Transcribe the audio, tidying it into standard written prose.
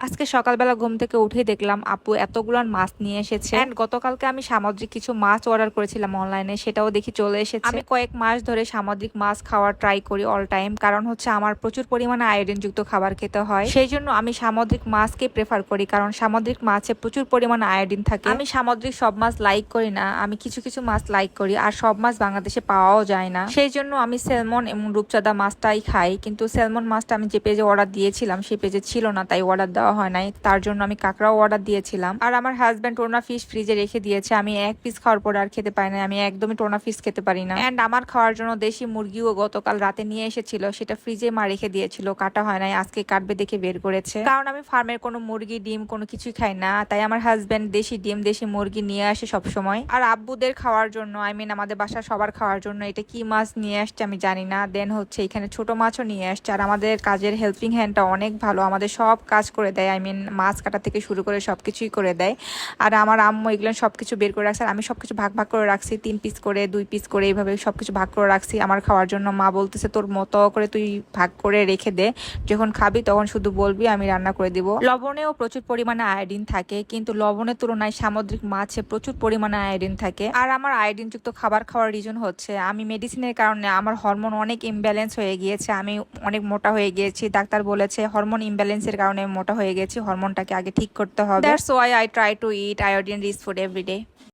আজকে সকালবেলা ঘুম থেকে উঠেই দেখলাম আপু এতগুলো মাছ নিয়ে এসেছে। এন্ড গতকালকে আমি সামুদ্রিক কিছু মাছ অর্ডার করেছিলাম অনলাইনে, সেটাও দেখি চলে এসেছে। আমি কয়েক মাস ধরে সামুদ্রিক মাছ খাওয়ার ট্রাই করি অল টাইম, কারণ হচ্ছে আমার প্রচুর পরিমাণে আয়োডিন যুক্ত খাবার খেতে হয়। সেই জন্য আমি সামুদ্রিক মাছকে প্রেফার করি, কারণ সামুদ্রিক মাছে প্রচুর পরিমাণে আয়োডিন থাকে। আমি সামুদ্রিক সব মাছ লাইক করি না, আমি কিছু কিছু মাছ লাইক করি, আর সব মাছ বাংলাদেশে পাওয়াও যায় না। সেই জন্য আমি স্যালমন এবং রূপচাঁদা মাছটাই খাই। কিন্তু স্যালমন মাছটা আমি যে পেজে অর্ডার দিয়েছিলাম সেই পেজে ছিল না, তাই অর্ডার দেওয়া হয় নাই। তার জন্য আমি কাঁকড়াও অর্ডার দিয়েছিলাম। আর আমার হাজব্যান্ড টোনা ফিশ ফ্রিজে রেখে দিয়েছে, আমি এক পিস খাওয়ার পরে আর খেতে পারি না। আমি একদমই টোনা ফিশ খেতে পারি না। এন্ড আমার খাওয়ার জন্য দেশি মুরগিও গতকাল রাতে নিয়ে এসেছিল, সেটা ফ্রিজে মা রেখে দিয়েছিল, কাটা হয় নাই। আজকে কাটবে দেখে বের করেছে, কারণ আমি ফার্মের কোনো মুরগি ডিম কোনো কিছুই খাই না। তাই আমার হাজব্যান্ড দেশি ডিম দেশি মুরগি নিয়ে আসে সব সময়। আর আব্বুদের খাওয়ার জন্য, আমাদের বাসার সবার খাওয়ার জন্য এটা কি মাছ নিয়ে আসছে আমি জানি না। দেন হচ্ছে এখানে ছোট মাছও নিয়ে আসছে। আর আমাদের কাজের হেল্পিং হ্যান্ডটা অনেক ভালো, আমাদের সব কাজ করে দেয়। মাছ কাটা থেকে শুরু করে সবকিছুই করে দেয়। আর আমার আম্মু এগুলো সবকিছু বের করে রাখছে। আর আমি সবকিছু ভাগ ভাগ করে রাখছি, 3 পিস করে 2 পিস করে এইভাবে সবকিছু ভাগ করে রাখছি আমার খাওয়ার জন্য। মা বলতেছে তোর মতো করে তুই ভাগ করে রেখে দে, যখন খাবি তখন শুধু বলবি, আমি রান্না করে দিব। লবণেও প্রচুর পরিমাণে আয়োডিন থাকে, কিন্তু লবণের তুলনায় সামুদ্রিক মাছে প্রচুর পরিমাণে আয়োডিন থাকে। আর আমার আয়োডিন যুক্ত খাবার খাওয়ার রিজন হচ্ছে আমি মেডিসিনের কারণে আমার হরমোন অনেক ইমব্যালেন্স হয়ে গিয়েছে, আমি অনেক মোটা হয়ে গিয়েছি। ডাক্তার বলেছে হরমোন ইমব্যালেন্সের কারণে মোটা হয়ে গেছি, হরমোনটাকে আগে ঠিক করতে হবে। That's why I try to eat iodine rich food every day.